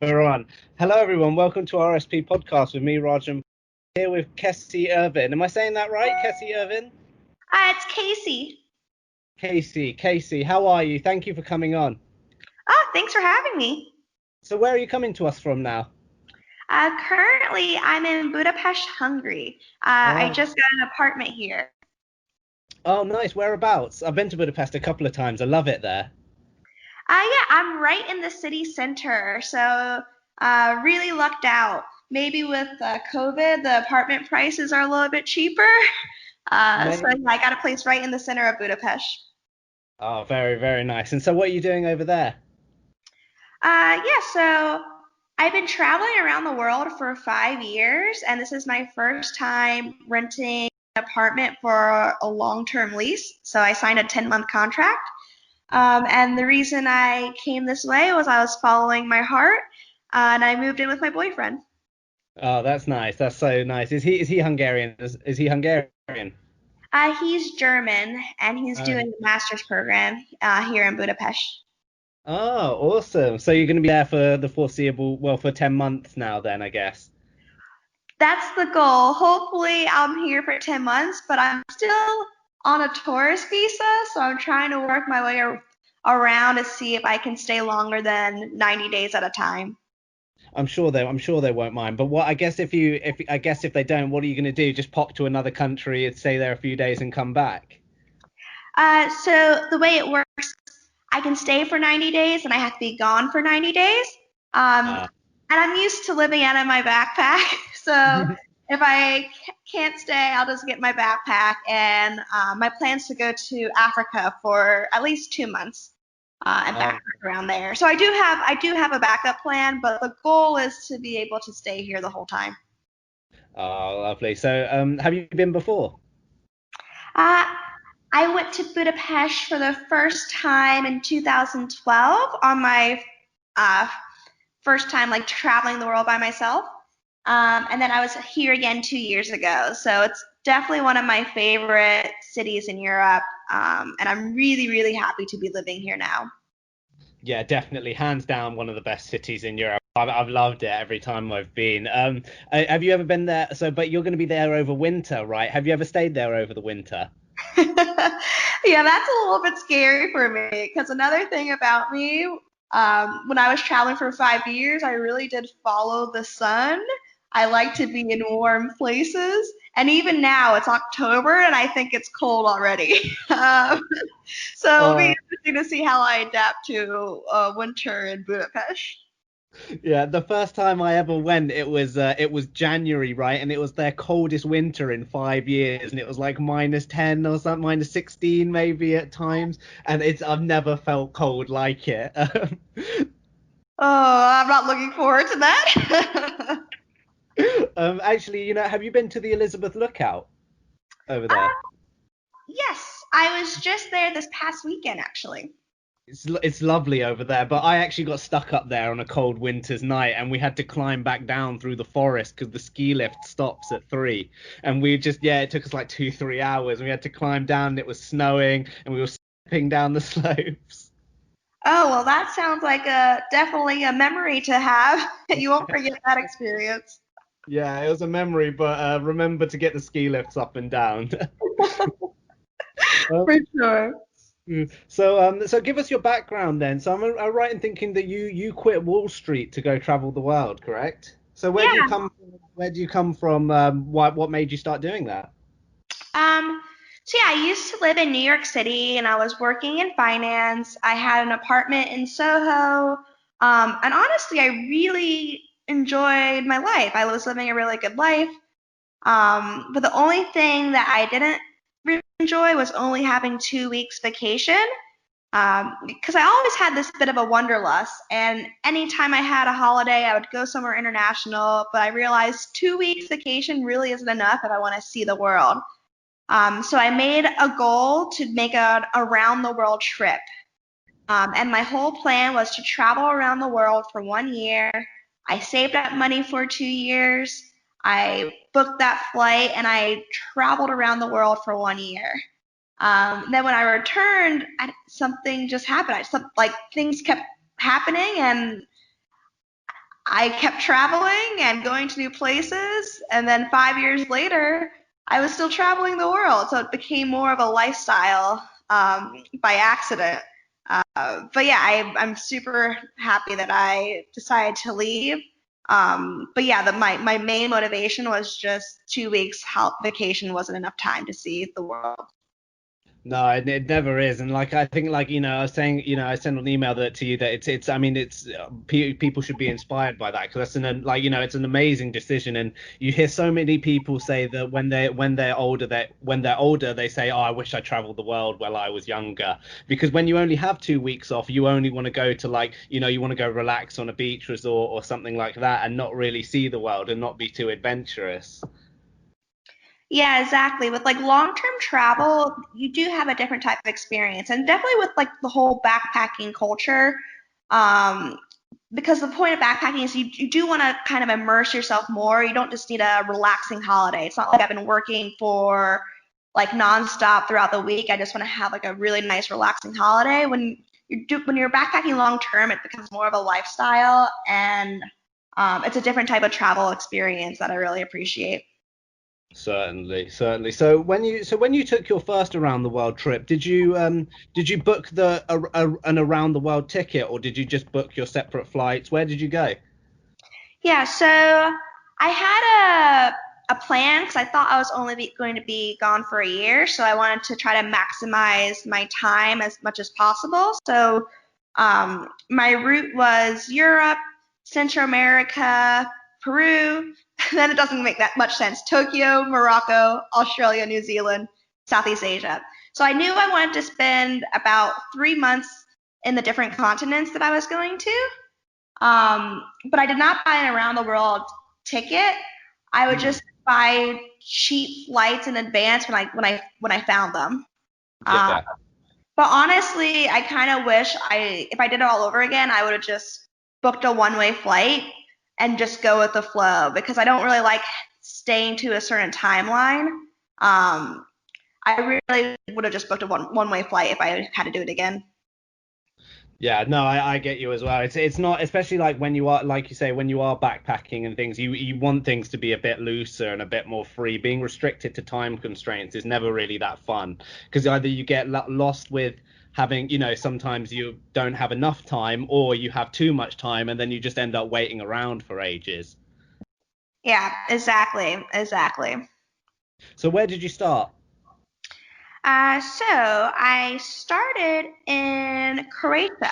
We're on. Hello, everyone. Welcome to RSP podcast with me, Rajjan. Here with Kesi Irvin. Am I saying that right, Kesi Irvin? It's Casey. Casey, how are you? Thank you for coming on. Oh, thanks for having me. So, where are you coming to us from now? Currently, I'm in Budapest, Hungary. I Oh, just got an apartment here. oh, nice. Whereabouts? I've been to Budapest a couple of times. I love it there. Yeah, I'm right in the city center, so really lucked out. Maybe with COVID, the apartment prices are a little bit cheaper. So Mate. yeah, I got a place right in the center of Budapest. Oh, very, very nice. And so, what are you doing over there? Yeah, so I've been traveling around the world for 5 years, and this is my first time renting an apartment for a long-term lease. So I signed a 10-month contract. And the reason I came this way was I was following my heart, and I moved in with my boyfriend. Oh, that's nice. That's so nice. Is he Hungarian? Is he Hungarian? He's German, and he's Oh, doing a master's program here in Budapest. oh, awesome. So you're going to be there for the foreseeable, well, for 10 months now, then, I guess. That's the goal. Hopefully, I'm here for 10 months, but I'm still on a tourist visa, so I'm trying to work my way around to see if I can stay longer than 90 days at a time. I'm sure they won't mind. But what I guess if they don't, what are you going to do? Just pop to another country and stay there a few days and come back? So the way it works, I can stay for 90 days and I have to be gone for 90 days. Um, Uh, and I'm used to living out of my backpack. So if I can't stay, I'll just get my backpack. And my plan's to go to Africa for at least 2 months and oh, backpack around there. So I do have a backup plan, but the goal is to be able to stay here the whole time. oh, lovely. So, have you been before? Uh, I went to Budapest for the first time in 2012 on my uh, first time like traveling the world by myself. And then I was here again 2 years ago. So it's definitely one of my favorite cities in Europe. And I'm really, really happy to be living here now. Yeah, definitely, hands down, one of the best cities in Europe. I've loved it every time I've been. Have you ever been there? So, but you're going to be there over winter, right? Have you ever stayed there over the winter? Yeah, that's a little bit scary for me because another thing about me, when I was traveling for 5 years, I really did follow the sun. I like to be in warm places. And even now, it's October and I think it's cold already. So it'll be Oh, interesting to see how I adapt to winter in Budapest. yeah, the first time I ever went, it was January, right? And it was their coldest winter in 5 years, and it was like -10 or something, -16 maybe at times. And I've never felt cold like it. Oh, I'm not looking forward to that. Actually, have you been to the Elizabeth Lookout over there? Yes, I was just there this past weekend, actually. It's lovely over there, but I actually got stuck up there on a cold winter's night, and we had to climb back down through the forest because the ski lift stops at 3. And we just, yeah, it took us like 2, 3 hours, and we had to climb down. And it was snowing, and we were slipping down the slopes. Oh, well, that sounds like a definitely a memory to have. You won't forget that experience. Yeah, it was a memory, but remember to get the ski lifts up and down. For Um, sure. so give us your background then. So I'm right in thinking that you quit Wall Street to go travel the world, correct? So where do you Yeah. come from? Where do you come from? What made you start doing that? So yeah, I used to live in New York City and I was working in finance. I had an apartment in Soho. And honestly, I really enjoyed my life. I was living a really good life. But the only thing that I didn't really enjoy was only having 2 weeks vacation. Because I always had this bit of a wanderlust, and anytime I had a holiday, I would go somewhere international. But I realized 2 weeks vacation really isn't enough if I want to see the world. So I made a goal to make an around the world trip. And my whole plan was to travel around the world for 1 year. I saved up money for 2 years. I booked that flight and I traveled around the world for 1 year. Then when I returned, something just happened. Like things kept happening, and I kept traveling and going to new places, and then 5 years later, I was still traveling the world. So it became more of a lifestyle by accident. But yeah, I'm super happy that I decided to leave. But yeah, my main motivation was just 2 weeks vacation wasn't enough time to see the world. No, it never is, and like I think, like I was saying, I sent an email that to you that it's. I mean, it's people should be inspired by that because that's like it's an amazing decision, and you hear so many people say that when they're older, that when they're older they say, oh, I wish I traveled the world while I was younger, because when you only have 2 weeks off, you only want to go to like you want to go relax on a beach resort or something like that, and not really see the world and not be too adventurous. Yeah, exactly. With like long-term travel, you do have a different type of experience, and definitely with like the whole backpacking culture. Um, because the point of backpacking is you do want to kind of immerse yourself more. You don't just need a relaxing holiday. It's not like I've been working for like nonstop throughout the week. I just want to have like a really nice relaxing holiday. When you're backpacking long term, it becomes more of a lifestyle, and it's a different type of travel experience that I really appreciate. Certainly, certainly. So when you took your first around the world trip, did you book an around the world ticket, or did you just book your separate flights? Where did you go? Yeah, so I had a plan because I thought I was only going to be gone for a year, so I wanted to try to maximize my time as much as possible. So my route was Europe, Central America, Peru. Then it doesn't make that much sense. Tokyo, Morocco, Australia, New Zealand, Southeast Asia. So I knew I wanted to spend about 3 months in the different continents that I was going to. But I did not buy an around the world ticket. I would Hmm. just buy cheap flights in advance when I found them. Uh, Yeah. but honestly, I kind of wish if I did it all over again, I would have just booked a one-way flight and just go with the flow because I don't really like staying to a certain timeline. Um, I really would have just booked a one-way flight if I had to do it again. Yeah, no, I get you as well. It's not, especially like when you are, like you say, when you are backpacking and things, you want things to be a bit looser and a bit more free. Being restricted to time constraints is never really that fun because either you get lost with having, sometimes you don't have enough time, or you have too much time and then you just end up waiting around for ages. Yeah, exactly, exactly. So where did you start? So I started in Croatia,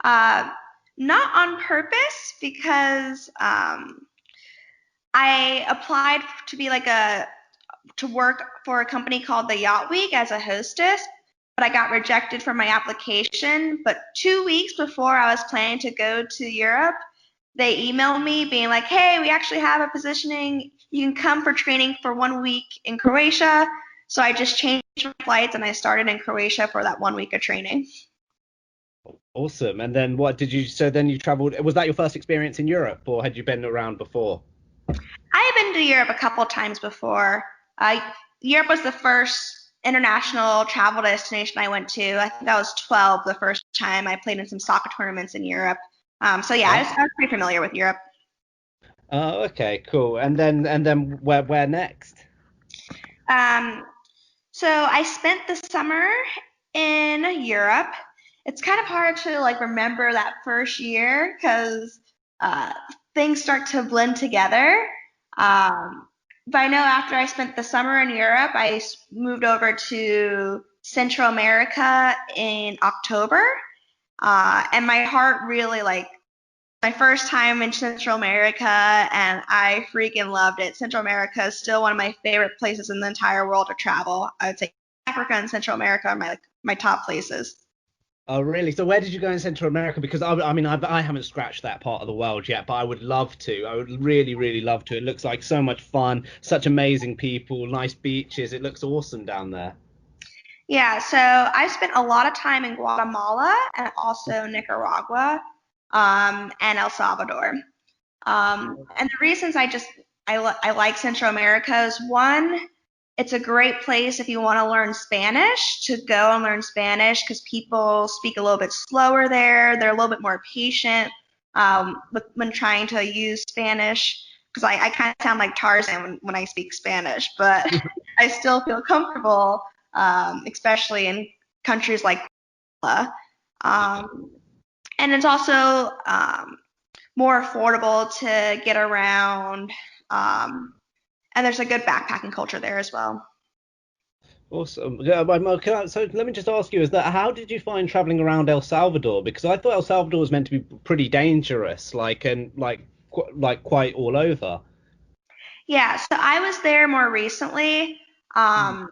uh, not on purpose because I applied to be like to work for a company called the Yacht Week as a hostess, but I got rejected for my application. But 2 weeks before I was planning to go to Europe, they emailed me being like, "Hey, we actually have a positioning. You can come for training for 1 week in Croatia." So I just changed my flights and I started in Croatia for that 1 week of training. Awesome. And then what did you, so then you traveled, was that your first experience in Europe, or had you been around before? I have been to Europe a couple of times before. Uh, Europe was the first international travel destination I went to. I think I was 12 the first time I played in some soccer tournaments in Europe. So yeah, I was pretty familiar with Europe. Oh, okay, cool. And then where next? Um, so I spent the summer in Europe. It's kind of hard to like remember that first year because uh, things start to blend together. Um, but I know after I spent the summer in Europe, I moved over to Central America in October, and my heart really like my first time in Central America, and I freaking loved it. Central America is still one of my favorite places in the entire world to travel. I would say Africa and Central America are my top places. Oh, really? So where did you go in Central America? Because I mean, I haven't scratched that part of the world yet, but I would love to. I would really, really love to. It looks like so much fun, such amazing people, nice beaches. It looks awesome down there. Yeah, so I spent a lot of time in Guatemala and also Nicaragua, and El Salvador. And the reasons I like Central America is one, it's a great place if you want to learn Spanish to go and learn Spanish because people speak a little bit slower there. They're a little bit more patient. when trying to use Spanish, because I kind of sound like Tarzan when I speak Spanish, but I still feel comfortable, especially in countries like Cuba. Yeah. Um, and it's also more affordable to get around, um, and there's a good backpacking culture there as well. Awesome. Yeah, so let me just ask you, is that how did you find traveling around El Salvador? Because I thought El Salvador was meant to be pretty dangerous, like quite all over. Yeah, so I was there more recently. Um,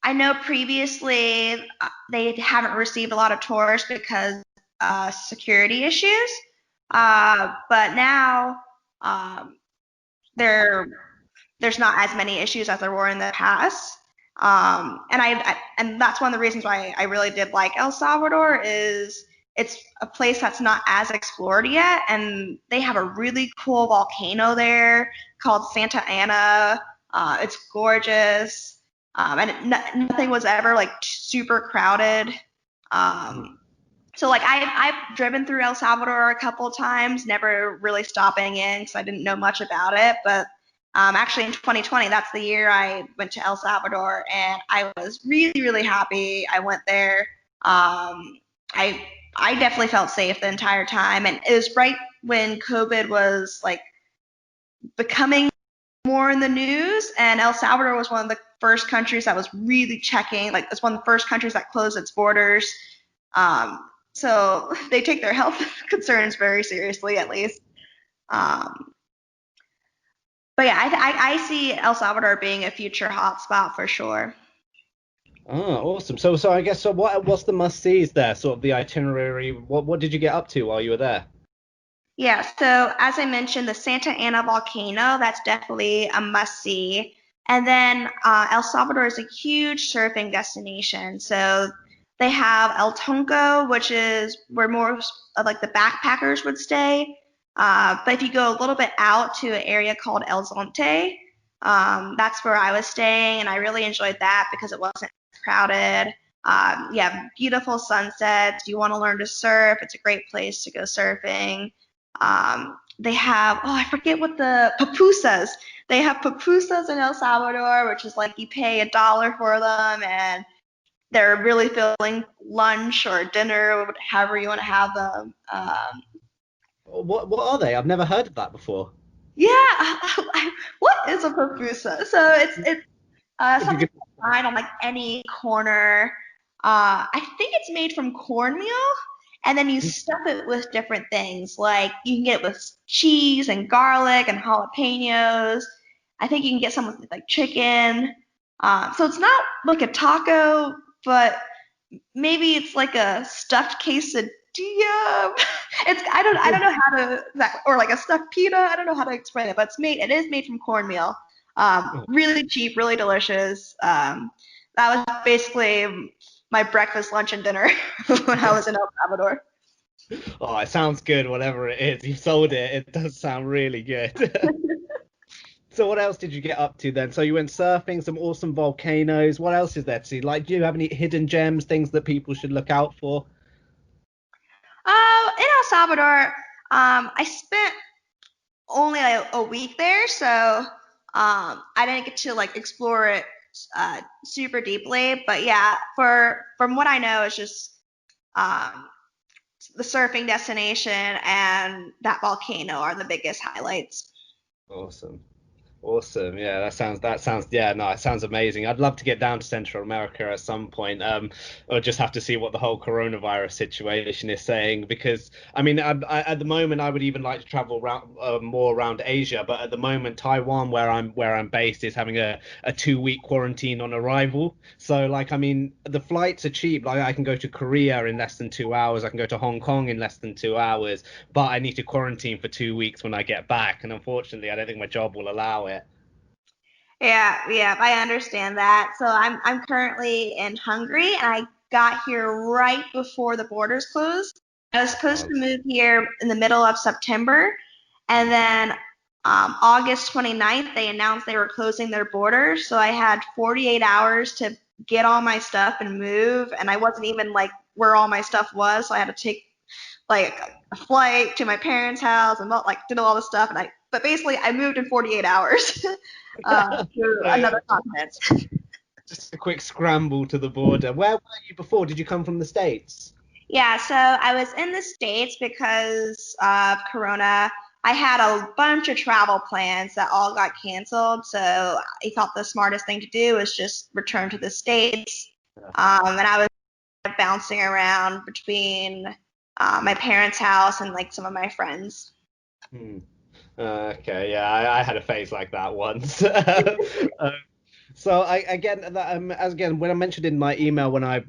I know previously they haven't received a lot of tourists because security issues, but now um, there there's not as many issues as there were in the past. And that's one of the reasons why I really did like El Salvador is it's a place that's not as explored yet, and they have a really cool volcano there called Santa Ana. It's gorgeous, nothing was ever like super crowded. Um, so like I've driven through El Salvador a couple of times, never really stopping in because I didn't know much about it. But actually in 2020, that's the year I went to El Salvador, and I was really happy. I went there. I I definitely felt safe the entire time, and it was right when COVID was like becoming more in the news, and El Salvador was one of the first countries that was really checking. Like it's one of the first countries that closed its borders. So they take their health concerns very seriously, at least. Um, but yeah, I see El Salvador being a future hotspot for sure. Ah, awesome. So I guess what's the must-sees there? Sort of the itinerary. What did you get up to while you were there? Yeah, so as I mentioned, the Santa Ana volcano, that's definitely a must see. And then El Salvador is a huge surfing destination. So they have El Tonco, which is where more of like the backpackers would stay. But if you go a little bit out to an area called El Zonte, that's where I was staying, and I really enjoyed that because it wasn't crowded. You have beautiful sunsets. You want to learn to surf, it's a great place to go surfing. They have, oh, I forget what the pupusas. They have pupusas in El Salvador, which is like you pay $1 for them, and they're really filling lunch or dinner, however you want to have them. What are they? I've never heard of that before. Yeah, what is a pupusa? So it's If you something could. you can find on like any corner. I think it's made from cornmeal, and then you stuff it with different things. Like you can get it with cheese and garlic and jalapenos. I think you can get some with like chicken. So it's not like a taco, but maybe it's like a stuffed quesadilla. I don't know how to or like a stuffed pita. I don't know how to explain it, but it is made from cornmeal. Really cheap, really delicious. That was basically my breakfast, lunch, and dinner when I was in El Salvador. Oh, it sounds good, whatever it is. You've sold it. It does sound really good. So what else did you get up to then? So you went surfing, some awesome volcanoes. What else is there to see? Like, do you have any hidden gems, things that people should look out for? In El Salvador, I spent only a week there, so I didn't get to like explore it super deeply. But yeah, from what I know, it's just um, the surfing destination and that volcano are the biggest highlights. Awesome. Awesome. Yeah, that sounds yeah, no, it sounds amazing. I'd love to get down to Central America at some point. Or just have to see what the whole coronavirus situation is saying because I mean, at the moment I would even like to travel around more around Asia, but at the moment Taiwan, where I'm based, is having a 2 week quarantine on arrival. So like, I mean, the flights are cheap. Like I can go to Korea in less than 2 hours. I can go to Hong Kong in less than 2 hours, but I need to quarantine for 2 weeks when I get back, and unfortunately, I don't think my job will allow it. Yeah, I understand that. So I'm currently in Hungary, and I got here right before the borders closed. I was supposed Oh, to move here in the middle of September, and then August 29th, they announced they were closing their borders. So I had 48 hours to get all my stuff and move, and I wasn't even like where all my stuff was, so I had to take like a flight to my parents' house and like did all this stuff. But basically I moved in 48 hours to So another continent. just a quick scramble to the border. Where were you before? Did you come from the States? Yeah, so I was in the States because of Corona. I had a bunch of travel plans that all got canceled, so I thought the smartest thing to do was just return to the States. And I was bouncing around between my parents' house and like some of my friends. Hmm. Okay, yeah, I had a phase like that once. So I again that as again when I mentioned in my email when I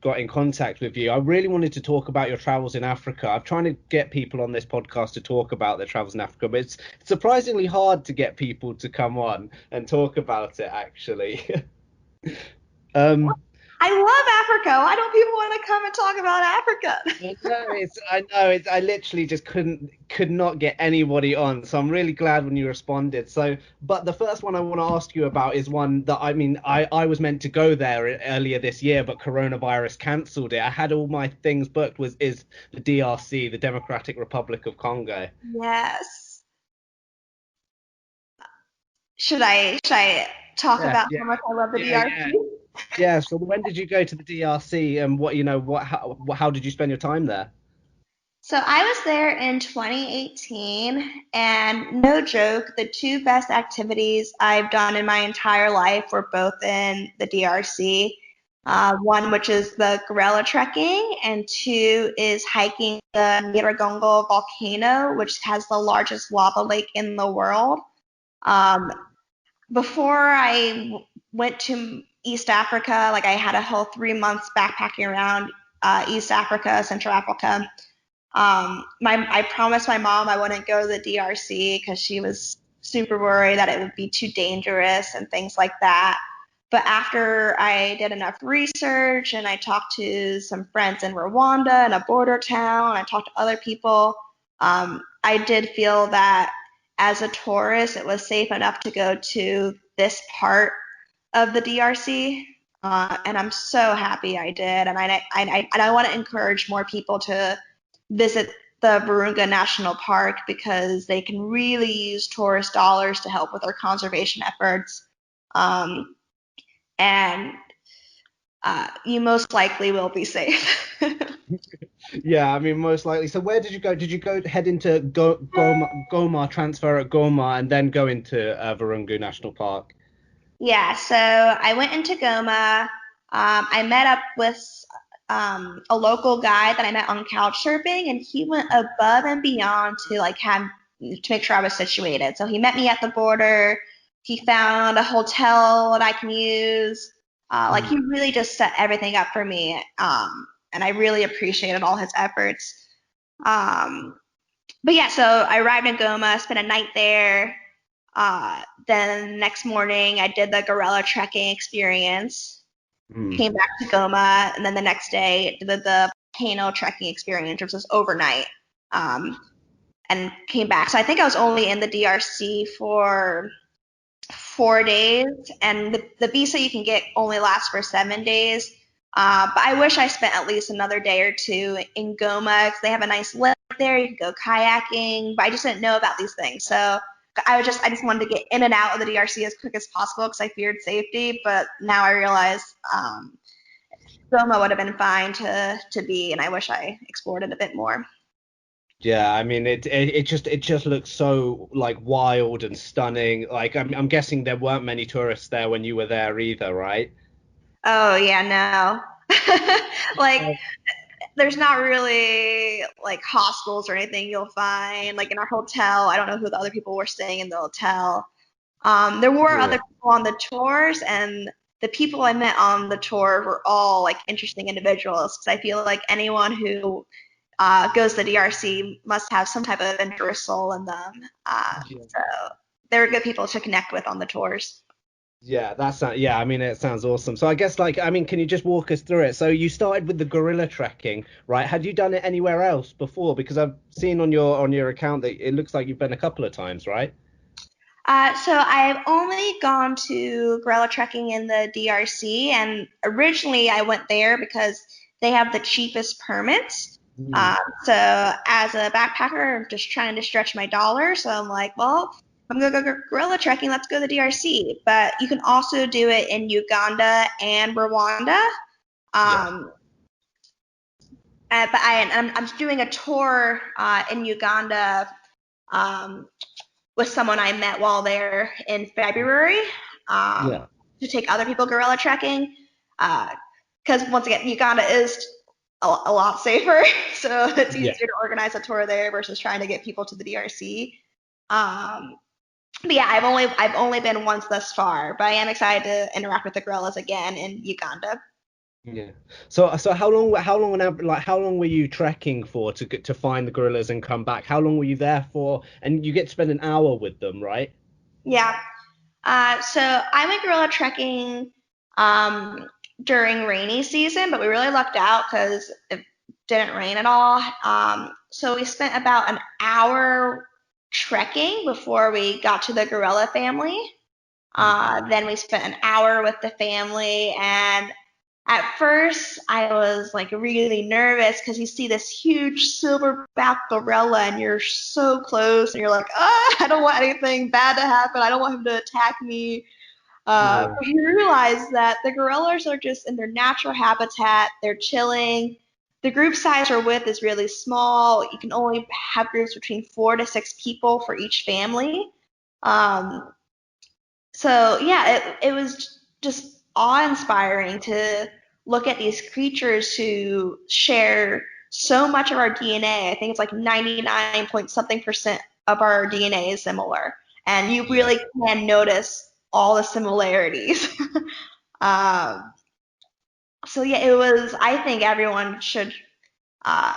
got in contact with you, I really wanted to talk about your travels in Africa. I'm trying to get people on this podcast to talk about their travels in Africa, but it's surprisingly hard to get people to come on and talk about it actually. Um, I love Africa. Why don't people want to come and talk about Africa? I literally just could not get anybody on. So I'm really glad when you responded. So, but the first one I want to ask you about is one that I mean, I was meant to go there earlier this year, but coronavirus cancelled it. I had all my things booked is the DRC, the Democratic Republic of Congo. Yes. Should I talk Yeah, about yeah, how much I love the yeah, yeah. DRC? Yeah, so when did you go to the DRC and how did you spend your time there? So I was there in 2018, and no joke, the two best activities I've done in my entire life were both in the DRC. One, which is the gorilla trekking, and two is hiking the Nyiragongo volcano, which has the largest lava lake in the world. Um, Before I went to East Africa, like I had a whole 3 months backpacking around East Africa, Central Africa. I promised my mom I wouldn't go to the DRC because she was super worried that it would be too dangerous and things like that. But after I did enough research and I talked to some friends in Rwanda in a border town, I talked to other people, I did feel that as a tourist, it was safe enough to go to this part of the DRC. And I'm so happy I did. And I want to encourage more people to visit the Virunga National Park because they can really use tourist dollars to help with their conservation efforts. Um, and you most likely will be safe. Yeah, I mean, most likely. So where did you go? Did you go head into Goma, transfer at Goma, and then go into Virunga National Park? Yeah, so I went into Goma. I met up with a local guy that I met on couch surfing, and he went above and beyond to like have to make sure I was situated. So he met me at the border. He found a hotel that I can use. Like Hmm. he really just set everything up for me, and I really appreciated all his efforts. Um, but yeah, so I arrived in Goma, spent a night there. Then next morning, I did the gorilla trekking experience, Hmm. came back to Goma, and then the next day did the volcano trekking experience, which was overnight, um, and came back. So I think I was only in the DRC for 4 days, and the visa you can get only lasts for 7 days. But I wish I spent at least another day or two in Goma because they have a nice lake there. You can go kayaking, but I just didn't know about these things. So I just wanted to get in and out of the DRC as quick as possible because I feared safety. But now I realize Goma would have been fine to be, and I wish I explored it a bit more. Yeah, I mean, it just looks so like wild and stunning. Like I'm guessing there weren't many tourists there when you were there either, right? Oh yeah, no. Like Oh, there's not really like hostels or anything you'll find. Like in our hotel, I don't know who the other people were staying in the hotel. There were other yeah. people on the tours, and the people I met on the tour were all like interesting individuals. Because I feel like anyone who goes to the DRC must have some type of adventurous soul in them. Yeah. So they were good people to connect with on the tours. Yeah, yeah, I mean it sounds awesome. So I guess like I mean, can you just walk us through it? So you started with the gorilla trekking, right? Had you done it anywhere else before? Because I've seen on your account that it looks like you've been a couple of times, right? So I've only gone to gorilla trekking in the DRC, and originally I went there because they have the cheapest permits. Mm. So as a backpacker, I'm just trying to stretch my dollar. So I'm like, well, I'm gonna go gorilla trekking. Let's go to the DRC. But you can also do it in Uganda and Rwanda. Yeah. Um, I'm doing a tour in Uganda um, with someone I met while there in February um, Yeah. to take other people gorilla trekking. Because once again, Uganda is a lot safer, so it's Yeah. easier to organize a tour there versus trying to get people to the DRC. Um, but yeah, I've only been once thus far, but I am excited to interact with the gorillas again in Uganda. Yeah. So how long like how long were you trekking for to get to find the gorillas and come back? How long were you there for? And you get to spend an hour with them, right? Yeah. So I went gorilla trekking um, during rainy season, but we really lucked out because it didn't rain at all. So we spent about an hour trekking before we got to the gorilla family. Mm. Then we spent an hour with the family, and at first I was like really nervous because you see this huge silverback gorilla and you're so close, and you're like, oh, I don't want anything bad to happen. I don't want him to attack me. Yeah. But you realize that the gorillas are just in their natural habitat. They're chilling. The group size or width is really small. You can only have groups between 4 to 6 people for each family. Um, so yeah, it was just awe-inspiring to look at these creatures who share so much of our DNA. I think it's like 99 point something percent of our DNA is similar, and you Yeah. really can notice all the similarities. um, so yeah, it was. I think everyone should uh,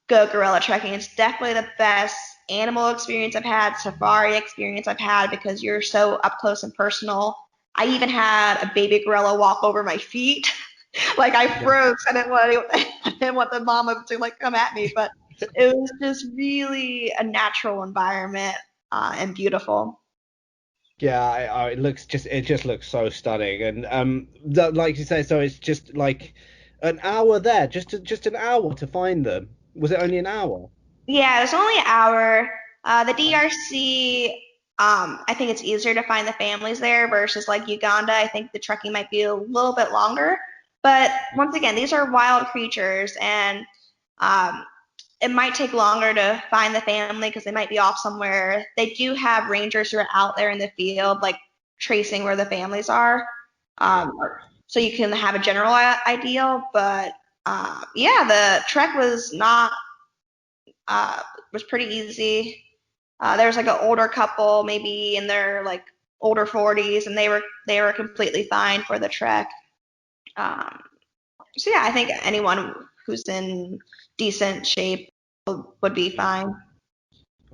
go gorilla trekking. It's definitely the best animal experience I've had, safari experience I've had because you're so up close and personal. I even had a baby gorilla walk over my feet. Like I Yeah. froze. I didn't want I didn't want the mama to like come at me, but it was just really a natural environment and beautiful. Yeah, it just looks so stunning, and like you say, so it's just like an hour there, just an hour to find them. Was it only an hour? Yeah, it was only an hour. The DRC, I think it's easier to find the families there versus like Uganda. I think the trekking might be a little bit longer. But once again, these are wild creatures, and um, it might take longer to find the family because they might be off somewhere. They do have rangers who are out there in the field, like tracing where the families are. Yeah. Um, so you can have a general idea. But yeah, the trek uh, was pretty easy. There was like an older couple, maybe in their like older 40s, and they were completely fine for the trek. Um, so yeah, I think anyone who's in decent shape would be fine.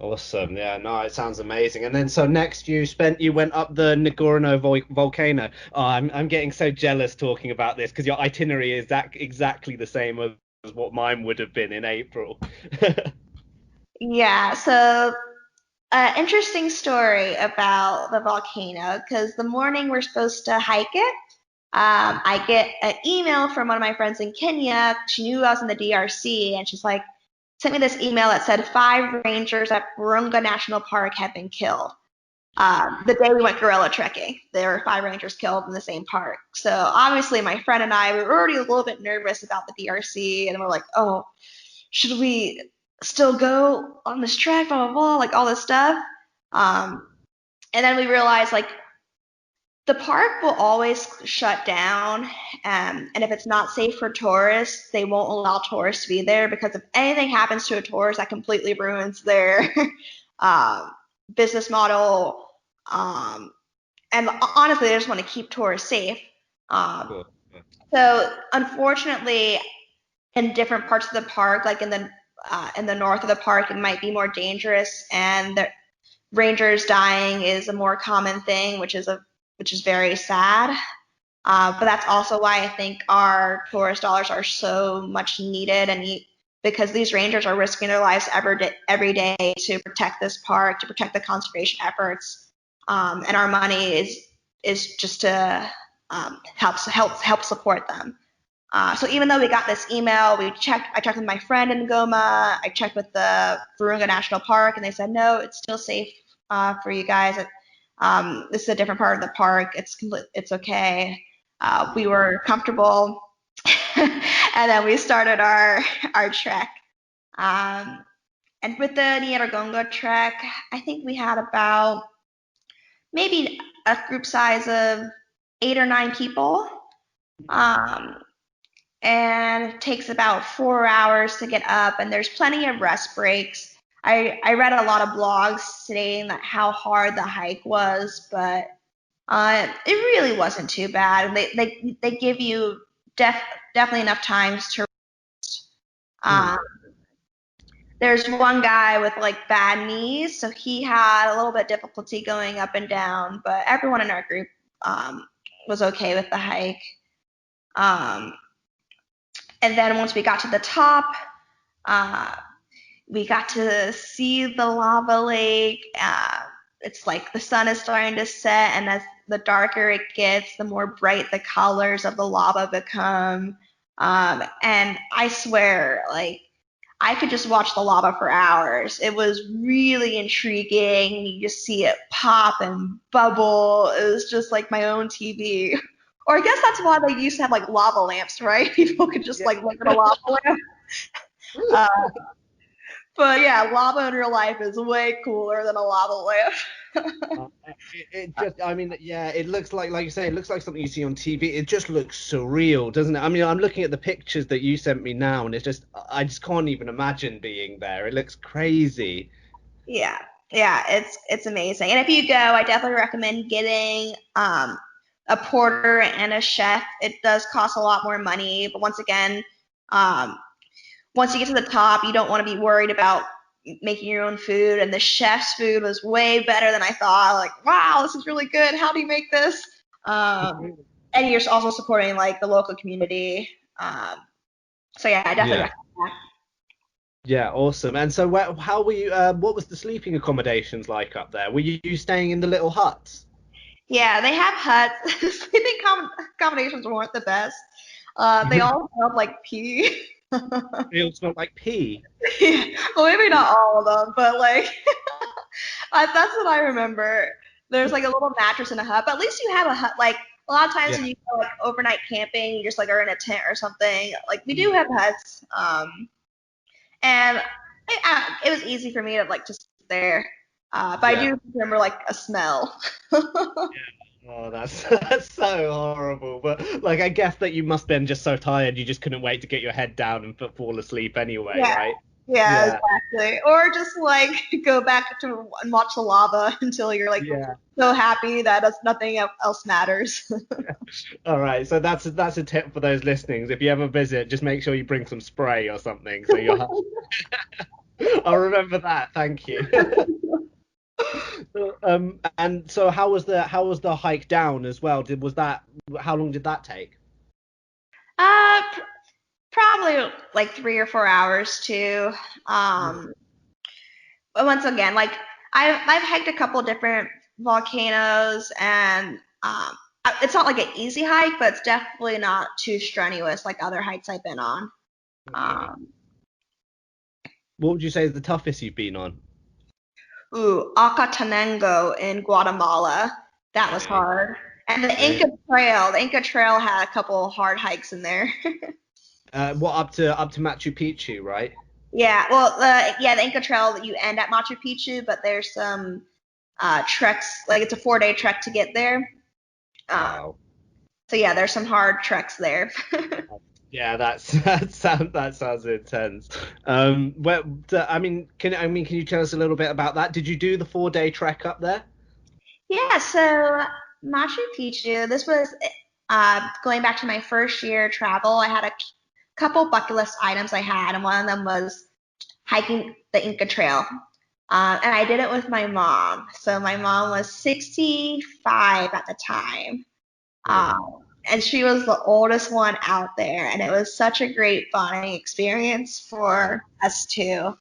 Awesome. Yeah, no, it sounds amazing. And then so next you went up the Ngorongoro volcano. Oh, I'm getting so jealous talking about this because your itinerary is that exactly the same as what mine would have been in April. Yeah, so interesting story about the volcano because the morning we're supposed to hike it, I get an email from one of my friends in Kenya. She knew I was in the DRC, and she's like, sent me this email that said 5 rangers at Virunga National Park had been killed. The day we went gorilla trekking, there were 5 rangers killed in the same park. So obviously, my friend and I we were already a little bit nervous about the DRC, and we're like, oh, should we still go on this trek? Blah blah blah, like all this stuff. Um, and then we realized like the park will always shut down, and if it's not safe for tourists, they won't allow tourists to be there because if anything happens to a tourist, that completely ruins their um, business model. Um, and honestly, they just want to keep tourists safe. Um, Cool. so unfortunately, in different parts of the park, like in the north of the park, it might be more dangerous, and the rangers dying is a more common thing, which is very sad. But that's also why I think our tourist dollars are so much needed, because these rangers are risking their lives every day to protect this park, to protect the conservation efforts, and our money is just to help support them. So even though we got this email, I checked with my friend in Goma, I checked with the Virunga National Park, and they said, no, it's still safe for you guys. This is a different part of the park. It's okay. We were comfortable. And then we started our trek. Um, and with the Nyiragongo trek, I think we had about maybe a group size of 8 or 9 people. Um, and it takes about 4 hours to get up, and there's plenty of rest breaks. I read a lot of blogs stating that how hard the hike was, but it really wasn't too bad. They give you definitely enough times to. Hmm. Um, there's one guy with like bad knees, so he had a little bit of difficulty going up and down, but everyone in our group um, was okay with the hike. Um, and then once we got to the top, uh, we got to see the lava lake. It's like the sun is starting to set, and as the darker it gets, the more bright the colors of the lava become. And I swear, like, I could just watch the lava for hours. It was really intriguing. You just see it pop and bubble. It was just like my own TV. Or I guess that's why they used to have like lava lamps, right? People could just Yeah. like look at a lava lamp. Uh, but yeah, lava in real life is way cooler than a lava lamp. It just, I mean, yeah, it looks like you say, it looks like something you see on TV. It just looks surreal, doesn't it? I mean, I'm looking at the pictures that you sent me now, and it's just, I just can't even imagine being there. It looks crazy. Yeah, yeah, it's amazing. And if you go, I definitely recommend getting a porter and a chef. It does cost a lot more money, but once again, um, once you get to the top, you don't want to be worried about making your own food. And the chef's food was way better than I thought. Like, wow, this is really good. How do you make this? Um, and you're also supporting like the local community. Um, so yeah, I definitely Yeah. recommend that. Yeah, awesome. And so, how were you? What was the sleeping accommodations like up there? Were you staying in the little huts? Yeah, they have huts. Sleeping accommodations weren't the best. They all smelled like pee. They all smelled like pee. Well, maybe not all of them, but like that's what I remember. There's like a little mattress in a hut, but at least you have a hut. Like a lot of times Yeah. when you go like overnight camping, you just like are in a tent or something. Like we do have huts, and it was easy for me to like just sit there. But I Yeah. do remember like a smell. Oh, that's that's so horrible. But like, I guess that you must been just so tired, you just couldn't wait to get your head down and fall asleep anyway, Yeah, right? yeah, Yeah. exactly. Or just like go back to and watch the lava until you're like Yeah. so happy that nothing else matters. All right. So that's a tip for those listenings. If you ever visit, just make sure you bring some spray or something. So you'll I'll remember that. Thank you. And so how was the hike down as well? How long did that take? uh, pr- Probably like 3 or 4 hours too. Um, but once again, like I've hiked a couple different volcanoes, and it's not like an easy hike, but it's definitely not too strenuous like other hikes I've been on. Okay. Um, What would you say is the toughest you've been on? Acatenango in Guatemala. That was Okay. hard. And Really? The Inca Trail had a couple hard hikes in there. What up to Machu Picchu, right? Yeah, well, the Inca Trail you end at Machu Picchu, but there's some treks. Like it's a 4-day trek to get there. Uh, Wow. so yeah, there's some hard treks there. Yeah, that sounds intense. Can you tell us a little bit about that? Did you do the 4-day trek up there? Yeah, so Machu Picchu. This was going back to my first year travel. I had a couple bucket list items I had, and one of them was hiking the Inca Trail. And I did it with my mom. So my mom was 65 at the time. Brilliant. And she was the oldest one out there. And it was such a great bonding experience for us too.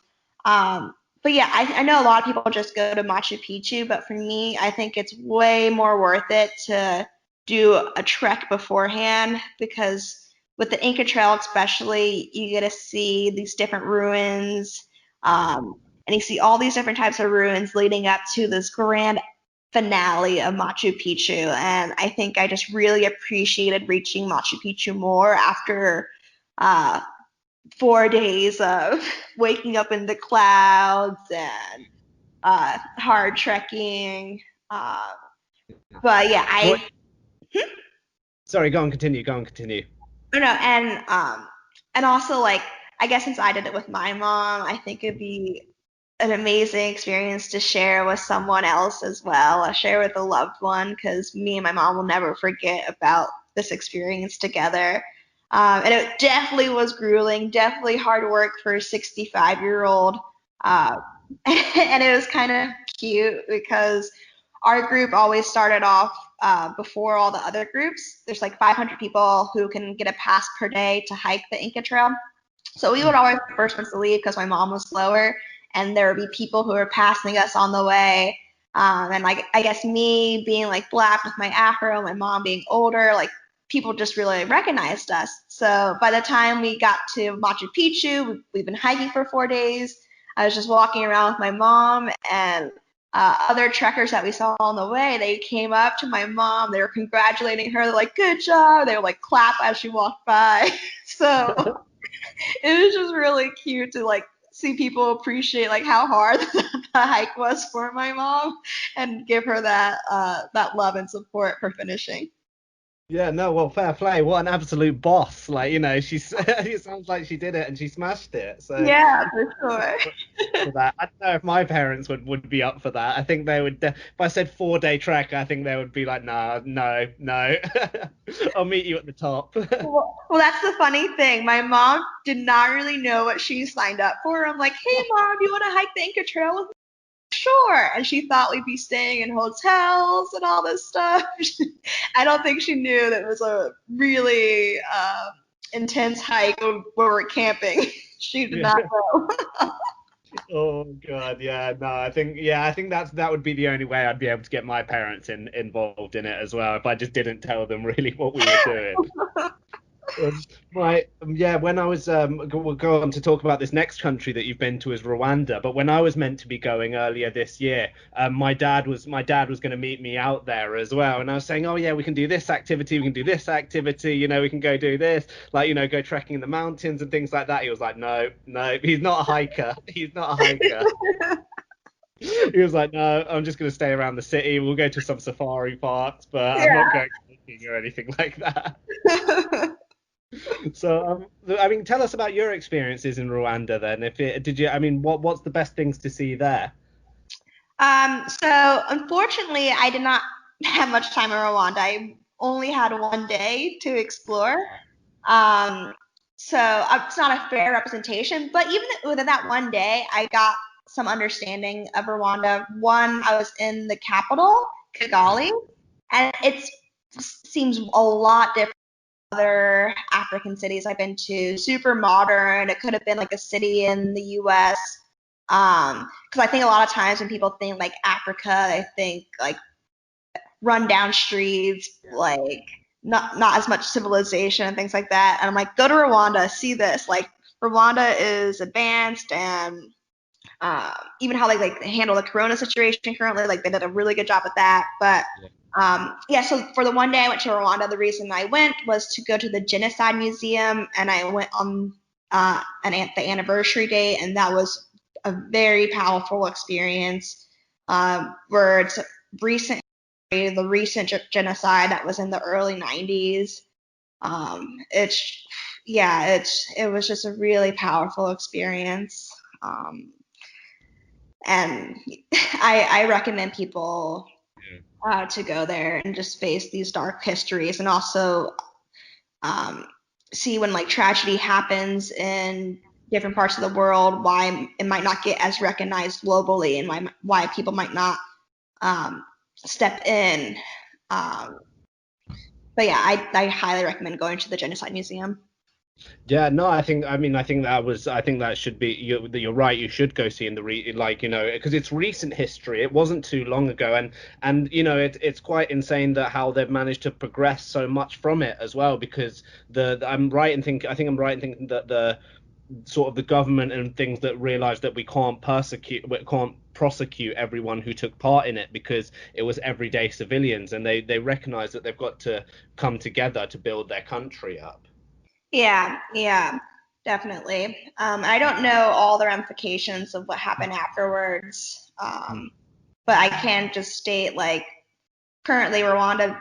But yeah, I know a lot of people just go to Machu Picchu, but for me, I think it's way more worth it to do a trek beforehand because with the Inca Trail especially, you get to see these different ruins, and you see all these different types of ruins leading up to this grand finale of Machu Picchu. And I think I just really appreciated reaching Machu Picchu more after 4 days of waking up in the clouds and hard trekking. Uh, but yeah, What? I Sorry, go on, continue. Go on, continue. don't know, and also like I guess since I did it with my mom, I think it'd be an amazing experience to share with someone else as well, share with a loved one, because me and my mom will never forget about this experience together. And it definitely was grueling, definitely hard work for a 65-year-old. Uh, and it was kind of cute because our group always started off before all the other groups. There's like 500 people who can get a pass per day to hike the Inca Trail. So we would always be the first ones to leave because my mom was slower, and there would be people who were passing us on the way. And like I guess me being like black with my afro, my mom being older, like people just really recognized us. So by the time we got to Machu Picchu, we've been hiking for 4 days. I was just walking around with my mom, and other trekkers that we saw on the way, they came up to my mom. They were congratulating her. They're like, "Good job!" They would like clap as she walked by. So it was just really cute to like see people appreciate like how hard the hike was for my mom and give her that love and support for finishing. Yeah, no, well, fair play. What an absolute boss. Like, she's it sounds like she did it and she smashed it. So Yeah, for sure. for that. I don't know if my parents would be up for that. I think they would. If I said 4 day trek, I think they would be like, nah, no, no. I'll meet you at the top. Well, that's the funny thing. My mom did not really know what she signed up for. I'm like, hey, mom, do you want to hike the Inca Trail with me? Sure. And she thought we'd be staying in hotels and all this stuff. I don't think she knew that it was a really intense hike where we're camping. She did Yeah. not know. Oh God, yeah, no, I think that would be the only way I'd be able to get my parents involved in it as well if I just didn't tell them really what we were doing. Yeah, when I was we'll go on to talk about this next country that you've been to is Rwanda. But when I was meant to be going earlier this year, my dad was going to meet me out there as well, and I was saying, oh yeah, we can do this activity, we can do this activity, we can go do this, like go trekking in the mountains and things like that. He was like, no, no, he's not a hiker, he's not a hiker. He was like, no, I'm just going to stay around the city. We'll go to some safari parks, but I'm not Yeah. going hiking or anything like that. So, I mean, tell us about your experiences in Rwanda then. If it, did you, I mean, what's the best things to see there? So unfortunately, I did not have much time in Rwanda. I only had 1 day to explore. Um, so it's not a fair representation, but even within that 1 day, I got some understanding of Rwanda. One, I was in the capital, Kigali, and it seems a lot different from other African cities I've been to. Super modern. It could have been like a city in the U.S. Because I think a lot of times when people think like Africa, they think like run down streets, like not as much civilization and things like that. And I'm like, go to Rwanda, see this. Like Rwanda is advanced, and even how they like handle the corona situation currently, like they did a really good job with that. But yeah, so for the 1 day I went to Rwanda, the reason I went was to go to the Genocide Museum, and I went on the anniversary day, and that was a very powerful experience where it's recent the recent genocide that was in the early 90s. It's yeah, it was just a really powerful experience. And I recommend people to go there and just face these dark histories, and also um, see when like tragedy happens in different parts of the world, why it might not get as recognized globally, and why people might not um, step in. Um, but yeah, I highly recommend going to the Genocide Museum. Yeah, no, I think that should be, you're right. You should go see in the like, because it's recent history. It wasn't too long ago, and it's quite insane that how they've managed to progress so much from it as well. Because I think I'm right in thinking that the sort of the government and things that realized that we can't prosecute everyone who took part in it because it was everyday civilians, and they recognize that they've got to come together to build their country up. Yeah, yeah, definitely. I don't know all the ramifications of what happened afterwards, but I can just state like currently Rwanda,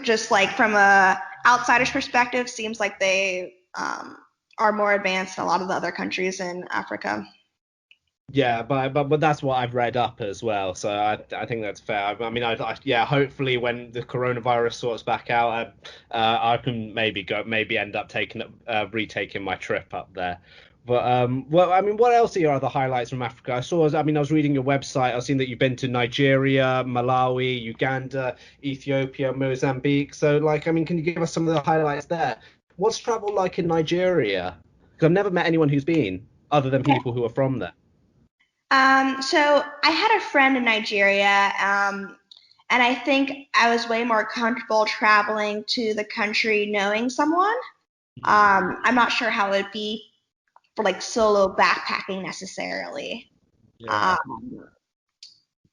just like from a outsider's perspective, seems like they are more advanced than a lot of the other countries in Africa. Yeah, but that's what I've read up as well, so I think that's fair. I mean, yeah, hopefully when the coronavirus sorts back out, I can maybe end up retaking my trip up there. But well, I mean, what else are your other highlights from Africa? I was reading your website. I've seen that you've been to Nigeria, Malawi, Uganda, Ethiopia, Mozambique. So, like, I mean, can you give us some of the highlights there? What's travel like in Nigeria? Because I've never met anyone who's been, other than people who are from there. So I had a friend in Nigeria, and I think I was way more comfortable traveling to the country knowing someone. I'm not sure how it would be for like solo backpacking necessarily. Yeah. Um,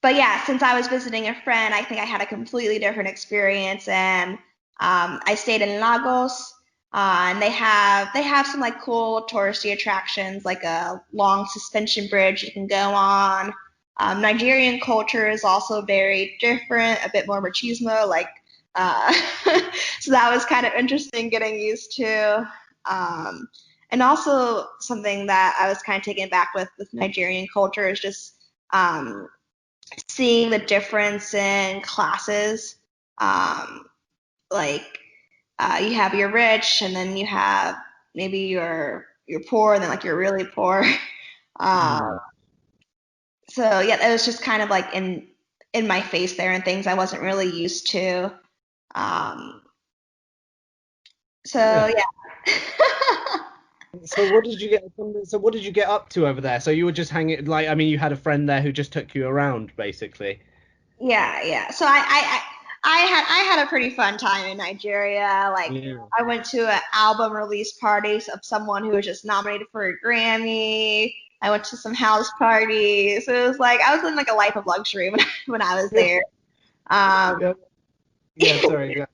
but yeah, since I was visiting a friend, I think I had a completely different experience, and I stayed in Lagos, and they have some like cool touristy attractions, like a long suspension bridge you can go on. Nigerian culture is also very different, a bit more machismo, like uh, so that was kind of interesting getting used to. Um, and also something that I was kind of taken back with Nigerian culture is just um, seeing the difference in classes. Um, like you have your rich, and then you have maybe you're poor, and then like you're really poor. Mm. So yeah, it was just kind of like in my face there and things I wasn't really used to. Um, so Yeah. yeah. So what did you get up to over there? So you were just hanging, like, I mean, you had a friend there who just took you around, basically. Yeah, yeah. So I had a pretty fun time in Nigeria. Like Yeah. I went to an album release parties of someone who was just nominated for a Grammy. I went to some house parties. So it was like I was living like a life of luxury when when I was Yeah. there. Um, Yeah. Yeah. Sorry. Yeah.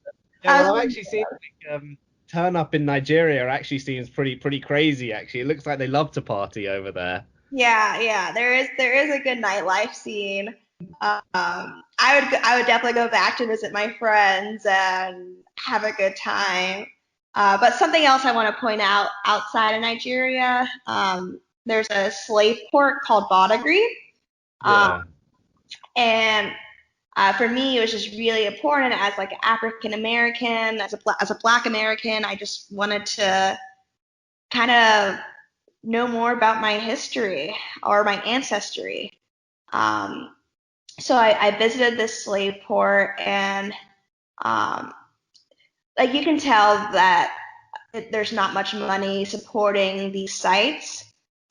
Yeah. I Well, was I've living, actually seen turn up in Nigeria actually seems pretty crazy. Actually, it looks like they love to party over there. yeah, yeah. There is a good nightlife scene. I would definitely go back to visit my friends and have a good time. But something else I want to point out outside of Nigeria, there's a slave port called Badagry, um, Yeah. and for me, it was just really important as like an African American, as a Black American. I just wanted to kind of know more about my history or my ancestry. Um, so I visited this slave port, and um, like you can tell that there's not much money supporting these sites.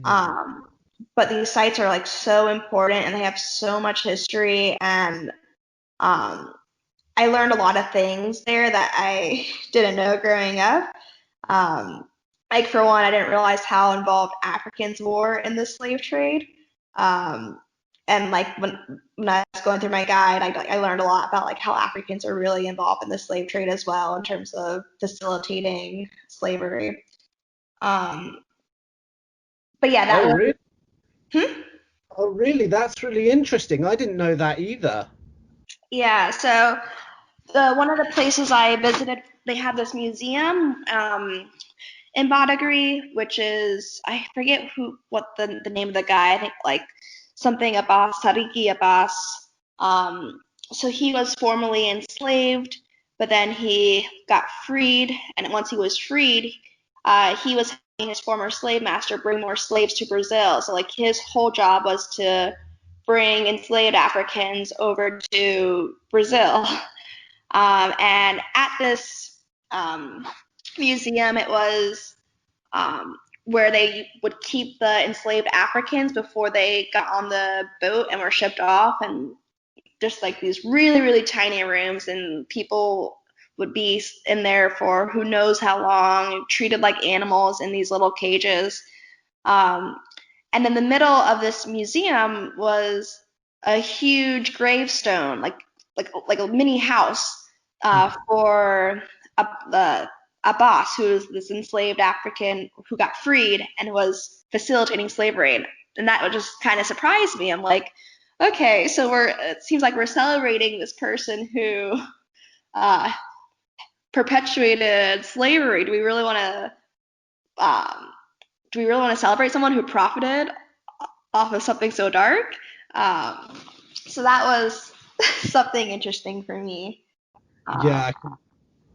Mm. Um, but these sites are like so important, and they have so much history, and um, I learned a lot of things there that I didn't know growing up. Um, like for one, I didn't realize how involved Africans were in the slave trade. Um, and like when I was going through my guide, I learned a lot about like how Africans are really involved in the slave trade as well in terms of facilitating slavery. Um, but yeah, Oh, that was. really? Hmm? Oh, really? That's really interesting. I didn't know that either. Yeah. So the one of the places I visited, they have this museum. In Badagry, which is I forget what the name of the guy. I think like something Abbas Tariqi Abbas. Um, so he was formerly enslaved, but then he got freed, and once he was freed, he was having his former slave master bring more slaves to Brazil. So like his whole job was to bring enslaved Africans over to Brazil. And at this um, museum. It was where they would keep the enslaved Africans before they got on the boat and were shipped off, and just like these really, really tiny rooms, and people would be in there for who knows how long, treated like animals in these little cages. Um, and in the middle of this museum was a huge gravestone, like a mini house for the Abbas, who was this enslaved African who got freed and was facilitating slavery. And that would just kind of surprise me. I'm like, okay, so it seems like we're celebrating this person who uh, perpetuated slavery. Um, do we really want to celebrate someone who profited off of something so dark? Um, so that was something interesting for me.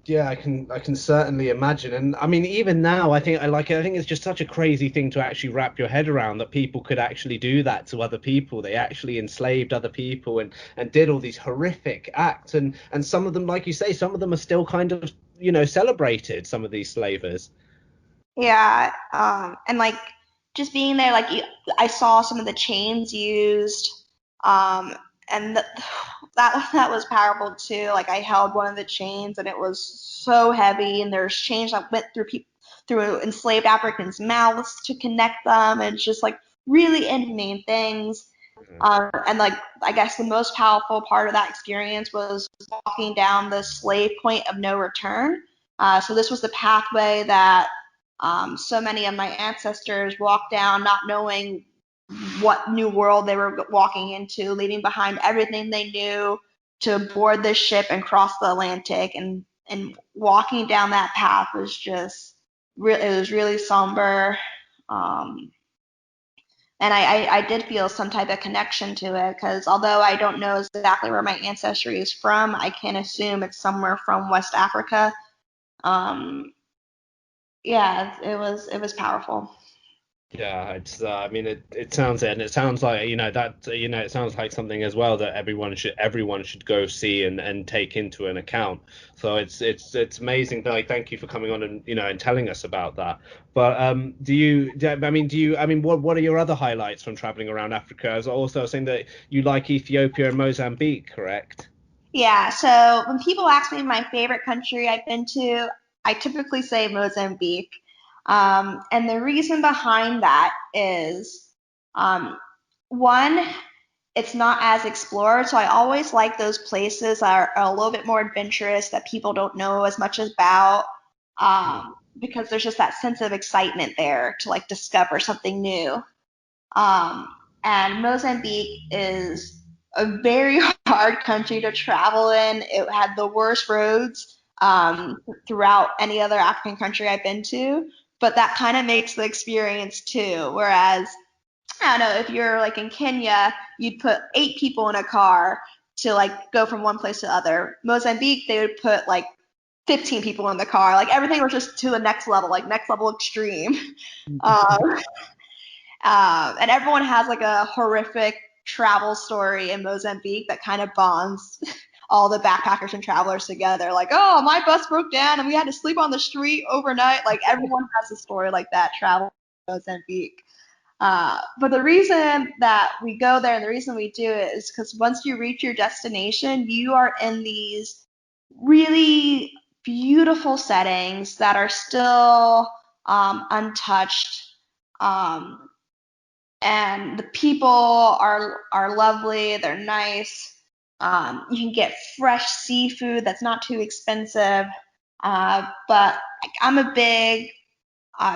Yeah, I can certainly imagine. And I mean, even now, I think it's just such a crazy thing to actually wrap your head around that people could actually do that to other people. They actually enslaved other people and did all these horrific acts. And some of them, like you say, some of them are still kind of, celebrated, some of these slavers. Yeah, and like just being there, I saw some of the chains used, um, and that was powerful too. Like I held one of the chains, and it was so heavy, and there's chains that went through enslaved Africans' mouths to connect them, and it's just like really inhumane things. And like I guess the most powerful part of that experience was walking down the slave point of no return. So this was the pathway that so many of my ancestors walked down, not knowing what new world they were walking into, leaving behind everything they knew to board this ship and cross the Atlantic. And walking down that path was just it was really somber. Um, and I did feel some type of connection to it because although I don't know exactly where my ancestry is from, I can assume it's somewhere from West Africa. Um, yeah, it was powerful. Yeah, I mean, it sounds it, and it sounds like, it sounds like something as well that everyone should go see and take into an account. So it's amazing. Like, thank you for coming on and, and telling us about that. But I mean, what are your other highlights from traveling around Africa? I was also saying that you like Ethiopia and Mozambique, correct? Yeah, so when people ask me my favorite country I've been to, I typically say Mozambique. And the reason behind that is um, one, it's not as explored. So I always like those places that are a little bit more adventurous that people don't know as much about, because there's just that sense of excitement there to like discover something new. Um, and Mozambique is a very hard country to travel in. It had the worst roads throughout any other African country I've been to, but that kind of makes the experience too. Whereas, I don't know, if you're like in Kenya, you'd put 8 people in a car to like go from one place to the other. Mozambique, they would put like 15 people in the car. Like everything was just to the next level, like next level extreme. Um, and everyone has like a horrific travel story in Mozambique that kind of bonds all the backpackers and travelers together. Like, oh, my bus broke down and we had to sleep on the street overnight. Like, everyone has a story like that travel in Mozambique. But the reason that we go there and the reason we do it is because once you reach your destination, you are in these really beautiful settings that are still untouched. Um, and the people are lovely. They're nice. You can get fresh seafood that's not too expensive. But I'm a big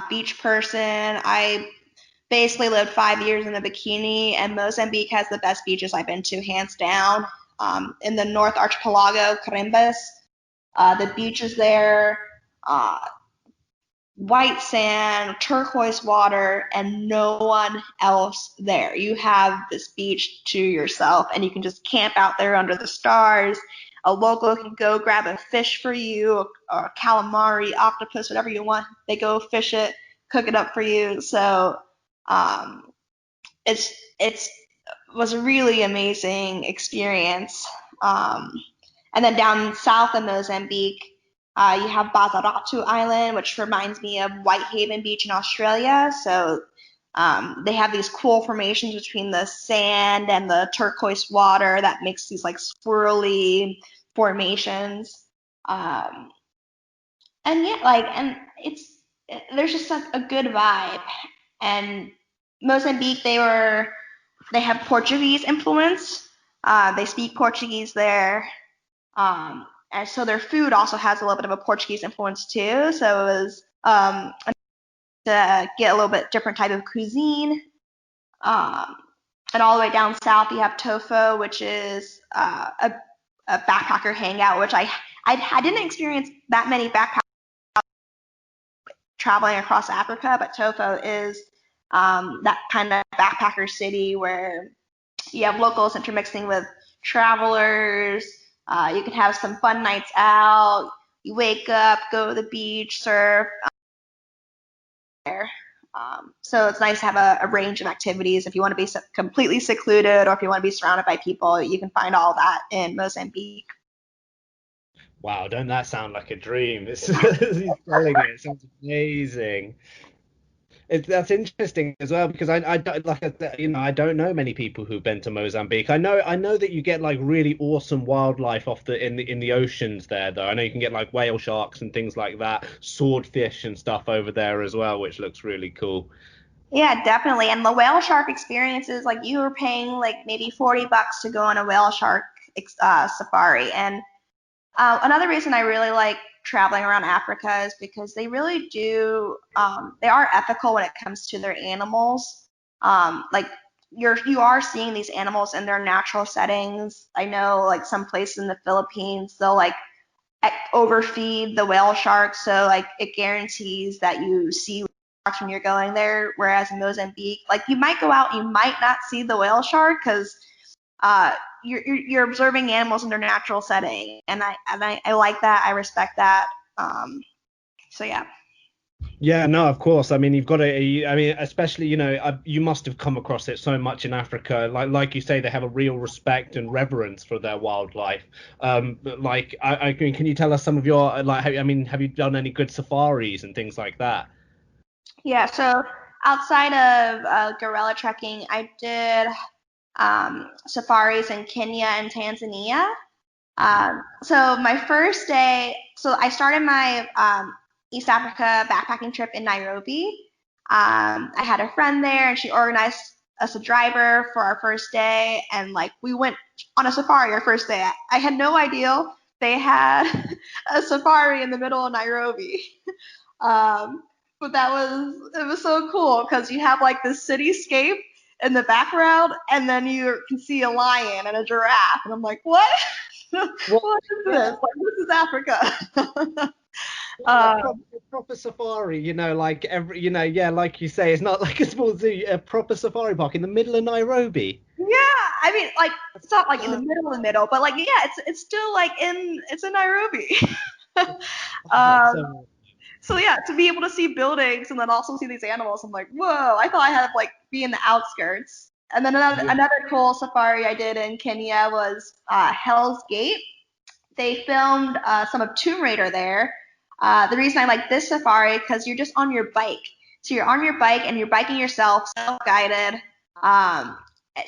beach person. I basically lived 5 years in a bikini, and Mozambique has the best beaches I've been to, hands down. In the North Archipelago, Carimbas, the beaches there, uh, white sand, turquoise water, and no one else there. You have this beach to yourself, and you can just camp out there under the stars. A local can go grab a fish for you, or calamari, octopus, whatever you want. They go fish it, cook it up for you. So um, it's was a really amazing experience. Um, and then down south in Mozambique, You have Bazaratu Island, which reminds me of Whitehaven Beach in Australia. So they have these cool formations between the sand and the turquoise water that makes these like swirly formations. Um, and yeah, like, and there's just a good vibe. And Mozambique, they have Portuguese influence. They speak Portuguese there. And so their food also has a little bit of a Portuguese influence too. So it was to get a little bit different type of cuisine. Um, and all the way down south, you have Tofu, which is a backpacker hangout, which I didn't experience that many backpackers traveling across Africa, but Tofu is that kind of backpacker city where you have locals intermixing with travelers. You can have some fun nights out. You wake up, go to the beach, surf there. So it's nice to have a range of activities. If you want to be completely secluded or if you want to be surrounded by people, you can find all that in Mozambique. Wow, don't that sound like a dream? It's, he's selling it. It sounds amazing. That's interesting as well because I don't like I don't know many people who've been to Mozambique. I know that you get like really awesome wildlife off the oceans there though. I know you can get like whale sharks and things like that, swordfish and stuff over there as well, which looks really cool. Yeah, definitely. And the whale shark experiences, like you were paying like maybe $40 to go on a whale shark safari. And another reason I really like traveling around Africa is because they really they are ethical when it comes to their animals. Like you are seeing these animals in their natural settings. I know like some places in the Philippines, they'll like overfeed the whale sharks, so like it guarantees that you see sharks when you're going there. Whereas in Mozambique, like you might go out, you might not see the whale shark because you're observing animals in their natural setting, and I like that. I respect that. So yeah. Yeah, no, of course. I mean, you've got to. I mean, especially, you must have come across it so much in Africa. Like you say, they have a real respect and reverence for their wildlife. But like, I mean, can you tell us some of your I mean, have you done any good safaris and things like that? Yeah, so outside of gorilla trekking, I did safaris in Kenya and Tanzania. So my first day, so I started my East Africa backpacking trip in Nairobi. I had a friend there, and she organized us a driver for our first day, and like we went on a safari our first day. I had no idea they had a safari in the middle of Nairobi. Um, but it was so cool because you have like this cityscape in the background, and then you can see a lion and a giraffe, and I'm like, what? Well, What is this? yeah, Like, this is Africa. yeah, uh, a proper safari. Like yeah, like you say, it's not like a small zoo. A proper safari park in the middle of Nairobi. yeah, I mean, like, it's not like in the Uh, middle of the middle, but like, yeah, it's still like it's in Nairobi. that's um, so yeah, to be able to see buildings and then also see these animals, I'm like, whoa! I thought I had to like be in the outskirts. And then yeah. another cool safari I did in Kenya was Hell's Gate. They filmed some of Tomb Raider there. The reason I like this safari because you're just on your bike. So you're on your bike and you're biking yourself, self-guided. Um,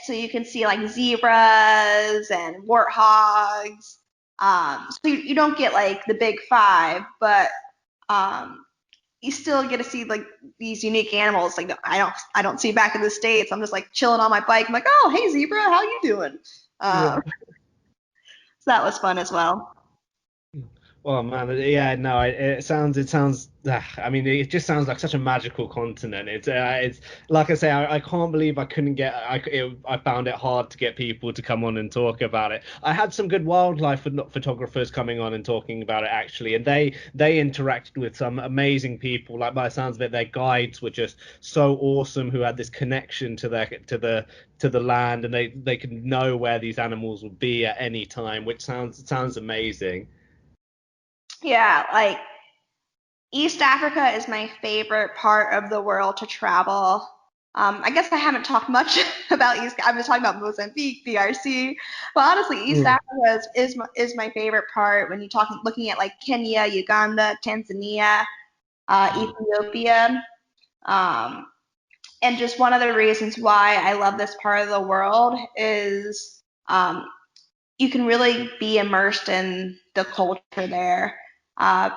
so you can see like zebras and warthogs. So you don't get like the big five, but um, you still get to see like these unique animals. Like I don't see back in the states. I'm just like chilling on my bike. I'm like, oh hey zebra, how you doing? Yeah. So that was fun as well. Well, man, yeah, no, it sounds. I mean, it just sounds like such a magical continent. It's like I say, I can't believe I couldn't get. I found it hard to get people to come on and talk about it. I had some good wildlife photographers coming on and talking about it actually, and they interacted with some amazing people. Like by the sounds of it, their guides were just so awesome, who had this connection to the land, and they could know where these animals would be at any time, which sounds amazing. Yeah, like East Africa is my favorite part of the world to travel. I guess I haven't talked much about East. I've been talking about Mozambique, DRC, but honestly, East Mm. Africa is my favorite part when you talk looking at like Kenya, Uganda, Tanzania, Ethiopia. Um, and just one of the reasons why I love this part of the world is you can really be immersed in the culture there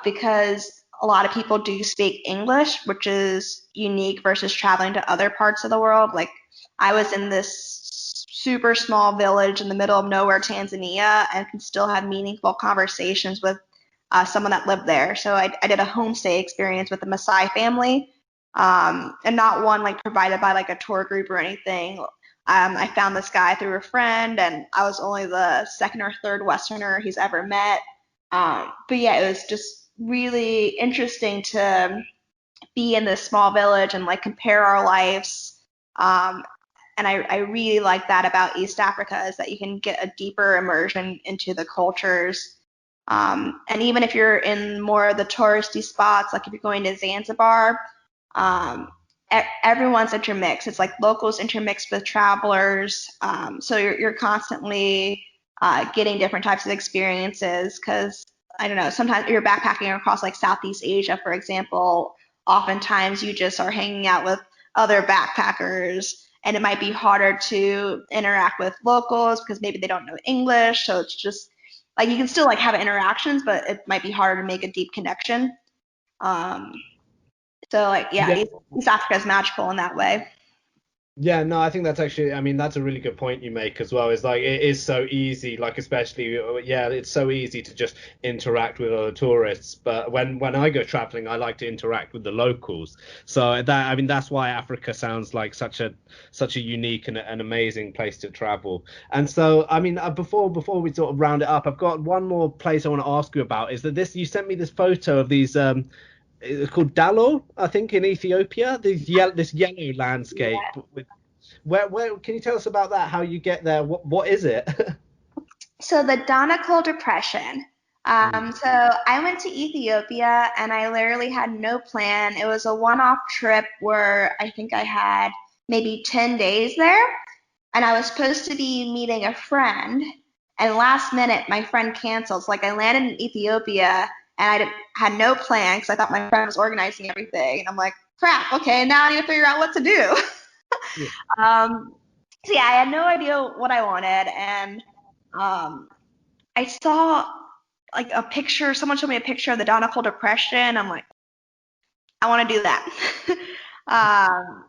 because a lot of people do speak English, which is unique versus traveling to other parts of the world. Like I was in this super small village in the middle of nowhere, Tanzania, and can still have meaningful conversations with someone that lived there. So I did a homestay experience with the Maasai family, and not one like provided by like a tour group or anything. I found this guy through a friend, and I was only the second or third Westerner he's ever met. But yeah, it was just really interesting to be in this small village and like compare our lives. Um, and I really like that about East Africa is that you can get a deeper immersion into the cultures. And even if you're in more of the touristy spots, like if you're going to Zanzibar, um, everyone's intermixed. It's like locals intermixed with travelers. So you're constantly getting different types of experiences because I don't know, sometimes you're backpacking across like Southeast Asia, for example. Oftentimes you just are hanging out with other backpackers and it might be harder to interact with locals because maybe they don't know English. So it's just like you can still like have interactions, but it might be harder to make a deep connection. Um, so like yeah, Yeah. East Africa is magical in that way. Yeah, no, I think that's actually, I mean, that's a really good point you make as well. It's like it is so easy, like especially, yeah, it's so easy to just interact with other tourists. But when I go traveling, I like to interact with the locals. So that, I mean, that's why Africa sounds like such a unique and an amazing place to travel. And so, I mean, before we sort of round it up, I've got one more place I want to ask you about. Is that this? You sent me this photo of these it's called Dalo, I think, in Ethiopia. This yellow landscape. Where can you tell us about that? How you get there? What is it? So the Danakil Depression. Mm. So I went to Ethiopia and I literally had no plan. It was a one-off trip where I think I had maybe 10 days there, and I was supposed to be meeting a friend. And last minute, my friend canceled. So like I landed in Ethiopia and had no plan because I thought my friend was organizing everything. And I'm like, crap, okay, now I need to figure out what to do. Yeah. Um, so yeah, I had no idea what I wanted, and um, I saw like a picture. Someone showed me a picture of the Donegal Depression. I'm like, I want to do that. um,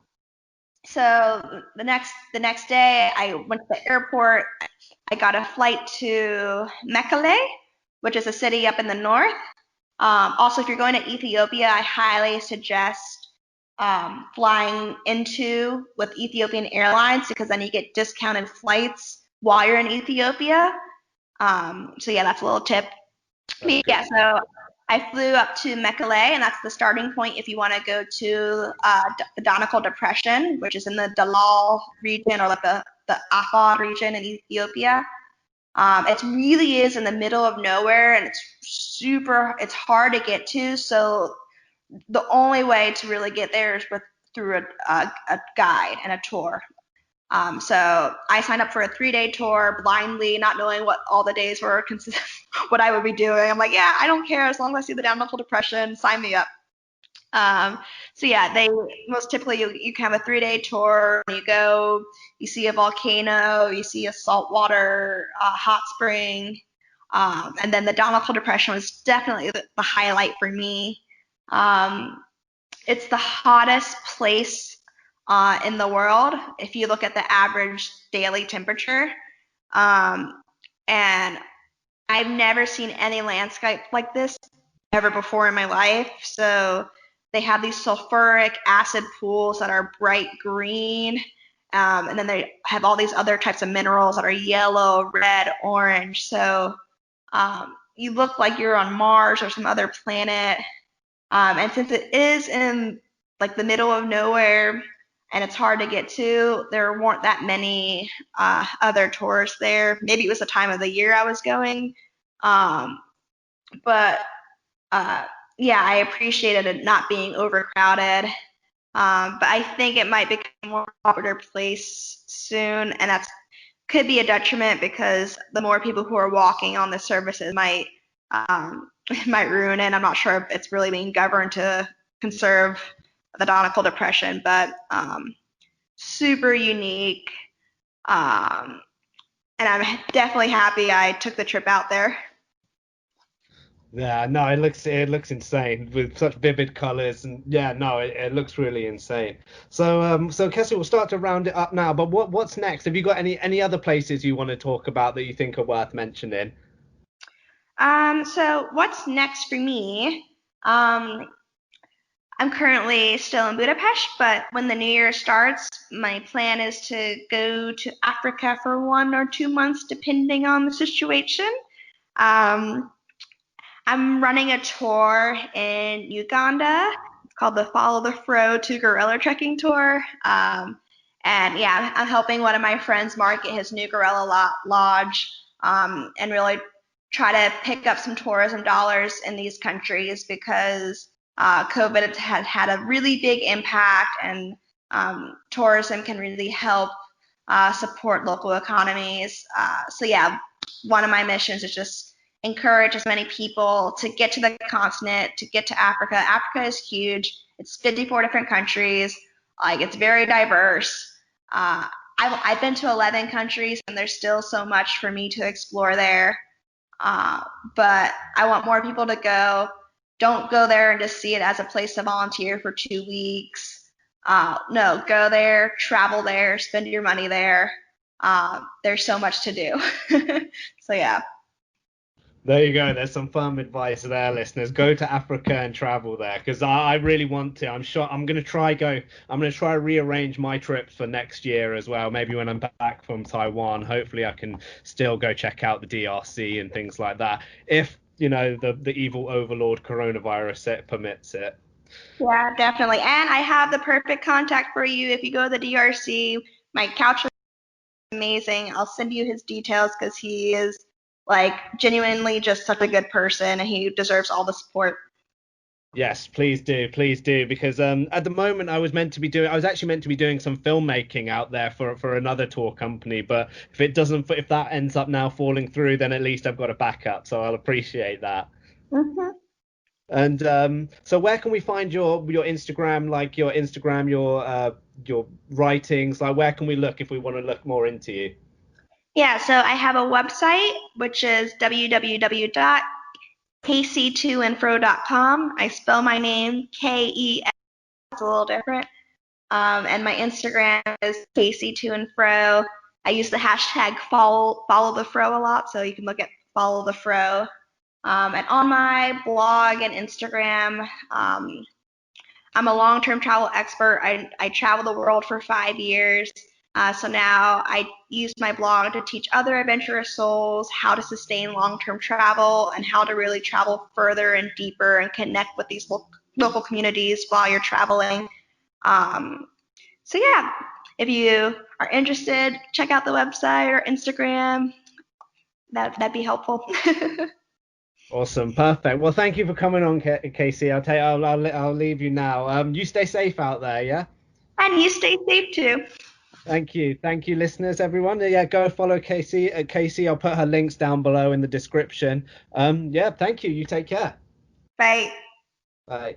so the next day, I went to the airport. I got a flight to Mekelle, which is a city up in the north. Also, if you're going to Ethiopia, I highly suggest flying into with Ethiopian Airlines because then you get discounted flights while you're in Ethiopia. So yeah, that's a little tip. That's good Yeah, to know. so I flew up to Mekelle, and that's the starting point if you want to go to the Donegal Depression, which is in the Dalal region or like the Afar region in Ethiopia. It really is in the middle of nowhere, and it's hard to get to. So the only way to really get there is through a guide and a tour. So I signed up for a 3-day tour blindly, not knowing what all the days were, what I would be doing. I'm like, yeah, I don't care as long as I see the downloadable depression, sign me up. Um, so yeah, they most typically you can have a 3-day tour. You go, you see a volcano, you see a saltwater hot spring, and then the downloadable depression was definitely the highlight for me. Um, it's the hottest place in the world if you look at the average daily temperature. Um, and I've never seen any landscape like this ever before in my life. So they have these sulfuric acid pools that are bright green. And then they have all these other types of minerals that are yellow, red, orange. So you look like you're on Mars or some other planet. And since it is in like the middle of nowhere and it's hard to get to, there weren't that many other tourists there. Maybe it was the time of the year I was going. Um, but yeah, I appreciated it not being overcrowded. But I think it might become a more popular place soon, and that's could be a detriment because the more people who are walking on the services might might ruin it. I'm not sure if it's really being governed to conserve the Donegal Depression, but super unique. Um, and I'm definitely happy I took the trip out there. Yeah, no, it looks insane with such vivid colors, and yeah, no, it looks really insane. So Kessie, we'll start to round it up now. But what's next? Have you got any other places you want to talk about that you think are worth mentioning? So what's next for me? Um, I'm currently still in Budapest, but when the new year starts, my plan is to go to Africa for 1 or 2 months, depending on the situation. Um, I'm running a tour in Uganda. It's called the Follow the Fro to Gorilla Trekking Tour. And yeah, I'm helping one of my friends market his new gorilla lodge and really try to pick up some tourism dollars in these countries because COVID has had a really big impact, and tourism can really help support local economies. So yeah, one of my missions is just encourage as many people to get to the continent, to get to Africa. Africa is huge. It's 54 different countries. Like it's very diverse. I've been to 11 countries, and there's still so much for me to explore there. Uh, but I want more people to go. Don't go there and just see it as a place to volunteer for 2 weeks. No, go there, travel there, spend your money there. There's so much to do. So yeah. There you go. There's some firm advice there, listeners. Go to Africa and travel there because I really want to. I'm sure I'm gonna try go. I'm gonna try rearrange my trip for next year as well. Maybe when I'm back from Taiwan, hopefully I can still go check out the DRC and things like that. If the evil overlord coronavirus it permits it. Yeah, definitely. And I have the perfect contact for you if you go to the DRC. My couch is amazing. I'll send you his details because he is like genuinely just such a good person and he deserves all the support. Yes, please do, because at the moment I was actually meant to be doing some filmmaking out there for another tour company, but if that ends up now falling through, then at least I've got a backup, so I'll appreciate that. Hmm. And so where can we find your Instagram, like your writings, like where can we look if we want to look more into you? Yeah, so I have a website which is www.kc2andfro.com. I spell my name Kes. It's a little different. And my Instagram is Kesi2andfro. I use the hashtag follow the fro a lot, so you can look at follow the fro. And on my blog and Instagram, I'm a long-term travel expert. I traveled the world for 5 years. So now I use my blog to teach other adventurous souls how to sustain long-term travel and how to really travel further and deeper and connect with these local communities while you're traveling. Um, so yeah, if you are interested, check out the website or Instagram. That'd be helpful. Awesome, perfect. Well, thank you for coming on, Casey. I'll leave you now. You stay safe out there, yeah. And you stay safe too. Thank you, listeners, everyone. Yeah, go follow Casey. Casey, I'll put her links down below in the description. Yeah, thank you. You take care. Bye. Bye.